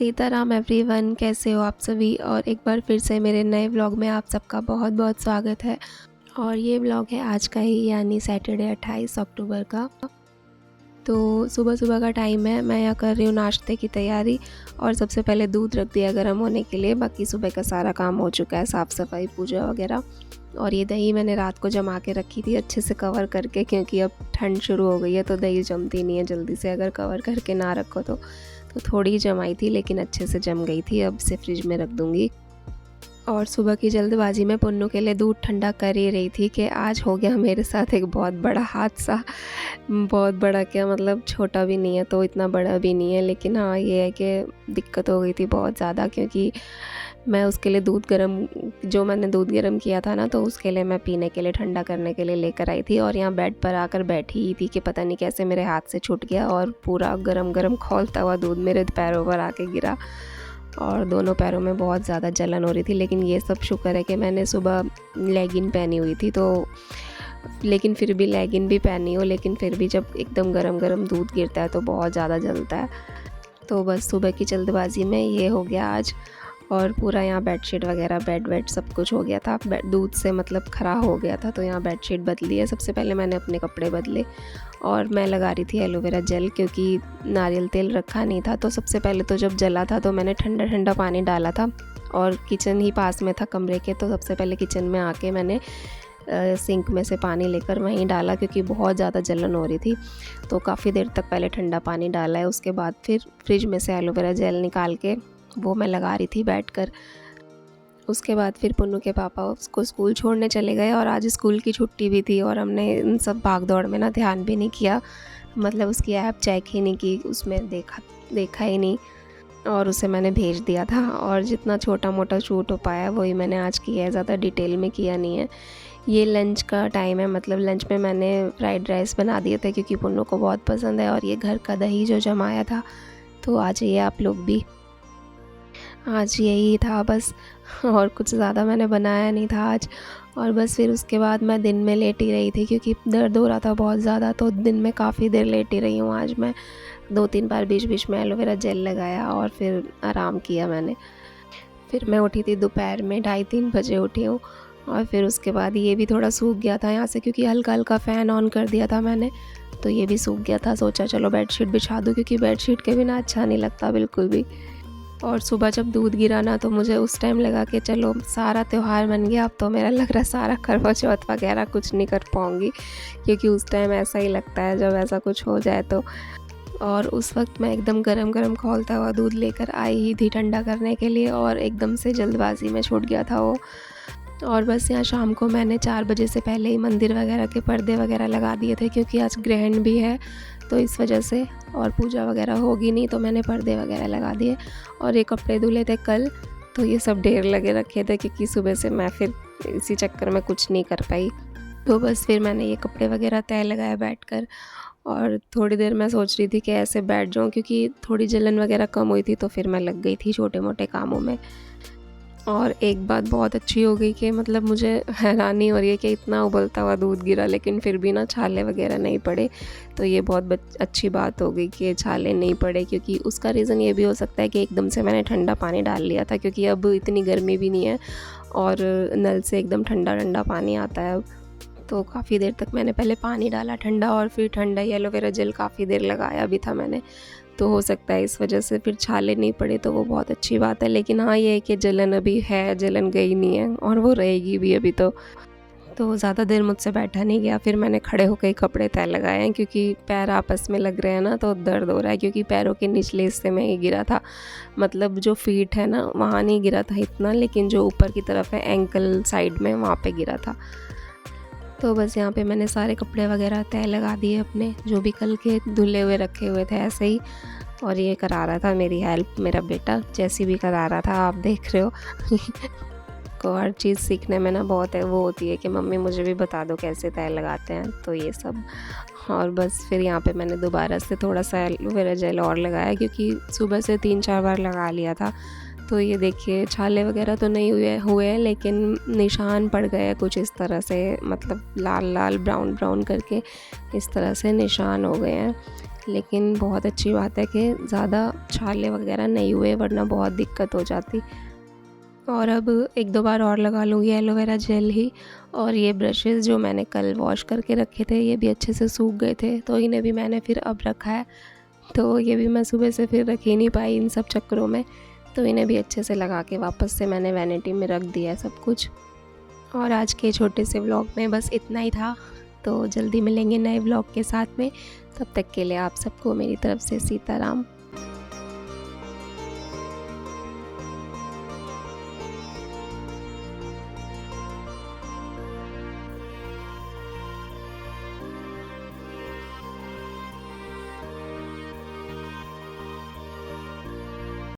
Sitaram everyone, कैसे हो आप सभी। और एक बार फिर से मेरे नए व्लॉग में आप सबका बहुत बहुत स्वागत है। और ये व्लॉग है आज का ही, यानी सैटरडे 28 अक्टूबर का। तो सुबह सुबह का टाइम है, मैं यहाँ कर रही हूँ नाश्ते की तैयारी। और सबसे पहले दूध रख दिया गर्म होने के लिए। बाकी सुबह का सारा काम हो चुका है, साफ़ सफाई पूजा वगैरह। और ये दही मैंने रात को जमा के रखी थी अच्छे से कवर करके, क्योंकि अब ठंड शुरू हो गई है तो दही जमती नहीं है जल्दी से, अगर कवर करके ना रखो तो थोड़ी जमाई थी, लेकिन अच्छे से जम गई थी। अब से फ्रिज में रख दूँगी। और सुबह की जल्दबाजी में पुन्नू के लिए दूध ठंडा कर ही रही थी कि आज हो गया मेरे साथ एक बहुत बड़ा हादसा। बहुत बड़ा क्या, मतलब छोटा भी नहीं है तो इतना बड़ा भी नहीं है, लेकिन हाँ ये है कि दिक्कत हो गई थी बहुत ज़्यादा। क्योंकि मैं उसके लिए जो मैंने दूध गर्म किया था ना, तो उसके लिए मैं पीने के लिए ठंडा करने के लिए लेकर आई थी। और यहाँ बेड पर आकर बैठी ही थी कि पता नहीं कैसे मेरे हाथ से छूट गया और पूरा गरम गरम खौलता हुआ दूध मेरे पैरों पर आके गिरा। और दोनों पैरों में बहुत ज़्यादा जलन हो रही थी। लेकिन ये सब शुक्र है कि मैंने सुबह लेगिन पहनी हुई थी, तो लेकिन फिर भी लेगिन भी पहनी हो, लेकिन फिर भी जब एकदम गरम गरम दूध गिरता है तो बहुत ज़्यादा जलता है। तो बस सुबह की जल्दबाजी में ये हो गया आज। और पूरा यहाँ बेडशीट वगैरह, बेड वेड सब कुछ हो गया था, दूध से मतलब ख़राब हो गया था। तो यहाँ बेडशीट बदली है। सबसे पहले मैंने अपने कपड़े बदले और मैं लगा रही थी एलोवेरा जेल, क्योंकि नारियल तेल रखा नहीं था। तो सबसे पहले तो जब जला था तो मैंने ठंडा ठंडा पानी डाला था, और किचन ही पास में था कमरे के। तो सबसे पहले किचन में आके मैंने सिंक में से पानी लेकर वहीं डाला, क्योंकि बहुत ज़्यादा जलन हो रही थी। तो काफ़ी देर तक पहले ठंडा पानी डाला है। उसके बाद फिर फ्रिज में से एलोवेरा जेल निकाल के वो मैं लगा रही थी बैठकर। उसके बाद फिर पुन्नू के पापा उसको स्कूल छोड़ने चले गए, और आज स्कूल की छुट्टी भी थी। और हमने इन सब भाग दौड़ में ना ध्यान भी नहीं किया, मतलब उसकी ऐप चेक ही नहीं की, उसमें देखा ही नहीं। और उसे मैंने भेज दिया था। और जितना छोटा मोटा शूट हो पाया वही मैंने आज किया है, ज़्यादा डिटेल में किया नहीं है। ये लंच का टाइम है, मतलब लंच में मैंने फ्राइड राइस बना दिए थे, क्योंकि पुन्नू को बहुत पसंद है। और ये घर का दही जो जमाया था, तो आ जाइए आप लोग भी। आज यही था बस, और कुछ ज़्यादा मैंने बनाया नहीं था आज। और बस फिर उसके बाद मैं दिन में लेटी रही थी, क्योंकि दर्द हो रहा था बहुत ज़्यादा। तो दिन में काफ़ी देर लेटी रही हूँ आज मैं। 2-3 बार बीच बीच में एलोवेरा जेल लगाया और फिर आराम किया मैंने। फिर मैं उठी थी दोपहर में, 2:30-3 बजे उठी हूँ। और फिर उसके बाद ये भी थोड़ा सूख गया था यहाँ से, क्योंकि हल्का हल्का फ़ैन ऑन कर दिया था मैंने, तो ये भी सूख गया था। सोचा चलो बेडशीट बिछा दूँ, क्योंकि बेडशीट के बिना अच्छा नहीं लगता बिल्कुल भी। और सुबह जब दूध गिरा ना, तो मुझे उस टाइम लगा कि चलो सारा त्यौहार बन गया। अब तो मेरा लग रहा है सारा करवा चौथ वगैरह कुछ नहीं कर पाऊँगी, क्योंकि उस टाइम ऐसा ही लगता है जब ऐसा कुछ हो जाए तो। और उस वक्त मैं एकदम गरम गरम खौलता हुआ दूध लेकर आई ही थी ठंडा करने के लिए, और एकदम से जल्दबाजी में छूट गया था वो। और बस यहाँ शाम को मैंने 4 बजे से पहले ही मंदिर वगैरह के पर्दे वगैरह लगा दिए थे, क्योंकि आज ग्रहण भी है तो इस वजह से। और पूजा वगैरह होगी नहीं, तो मैंने पर्दे वगैरह लगा दिए। और ये कपड़े धुले थे कल, तो ये सब ढेर लगे रखे थे, क्योंकि सुबह से मैं फिर इसी चक्कर में कुछ नहीं कर पाई। तो बस फिर मैंने ये कपड़े वगैरह तय लगाया बैठकर। और थोड़ी देर मैं सोच रही थी कि ऐसे बैठ जाऊँ, क्योंकि थोड़ी जलन वगैरह कम हुई थी, तो फिर मैं लग गई थी छोटे मोटे कामों में। और एक बात बहुत अच्छी हो गई कि मतलब मुझे हैरानी हो रही है कि इतना उबलता हुआ दूध गिरा, लेकिन फिर भी ना छाले वगैरह नहीं पड़े। तो ये बहुत अच्छी बात हो गई कि छाले नहीं पड़े, क्योंकि उसका रीज़न ये भी हो सकता है कि एकदम से मैंने ठंडा पानी डाल लिया था, क्योंकि अब इतनी गर्मी भी नहीं है और नल से एकदम ठंडा ठंडा पानी आता है अब। तो काफ़ी देर तक मैंने पहले पानी डाला ठंडा, और फिर ठंडा ही एलोवेरा जेल काफ़ी देर लगाया भी था मैंने। तो हो सकता है इस वजह से फिर छाले नहीं पड़े, तो वो बहुत अच्छी बात है। लेकिन हाँ ये है कि जलन अभी है, जलन गई नहीं है, और वो रहेगी भी अभी तो ज़्यादा देर मुझसे बैठा नहीं गया। फिर मैंने खड़े होकर ही कपड़े तय लगाए हैं, क्योंकि पैर आपस में लग रहे हैं ना, तो दर्द हो रहा है। क्योंकि पैरों के निचले हिस्से में ही गिरा था, मतलब जो फीट है ना वहाँ नहीं गिरा था इतना, लेकिन जो ऊपर की तरफ है एंकल साइड में, वहाँ पे गिरा था। तो बस यहाँ पे मैंने सारे कपड़े वगैरह तय लगा दिए अपने, जो भी कल के धुले हुए रखे हुए थे ऐसे ही। और ये करा रहा था मेरी हेल्प मेरा बेटा, जैसी भी करा रहा था, आप देख रहे हो। को हर चीज़ सीखने में ना बहुत है वो होती है कि मम्मी मुझे भी बता दो कैसे तय लगाते हैं, तो ये सब। और बस फिर यहाँ पे मैंने दोबारा से थोड़ा सा एलोवेरा जेल और लगाया, क्योंकि सुबह से 3-4 बार लगा लिया था। तो ये देखिए छाले वगैरह तो नहीं हुए, लेकिन निशान पड़ गए कुछ इस तरह से, मतलब लाल लाल ब्राउन ब्राउन करके इस तरह से निशान हो गए हैं। लेकिन बहुत अच्छी बात है कि ज़्यादा छाले वगैरह नहीं हुए, वरना बहुत दिक्कत हो जाती। और अब 1-2 बार और लगा लूँगी एलोवेरा जेल ही। और ये ब्रशेज़ जो मैंने कल वॉश करके रखे थे, ये भी अच्छे से सूख गए थे, तो इन्हें भी मैंने फिर अब रखा है। तो ये भी मैं सुबह से फिर रख ही नहीं पाई इन सब चक्करों में, तो इन्हें भी अच्छे से लगा के वापस से मैंने वैनिटी में रख दिया है सब कुछ। और आज के छोटे से व्लॉग में बस इतना ही था, तो जल्दी मिलेंगे नए व्लॉग के साथ में। तब तक के लिए आप सबको मेरी तरफ से सीताराम।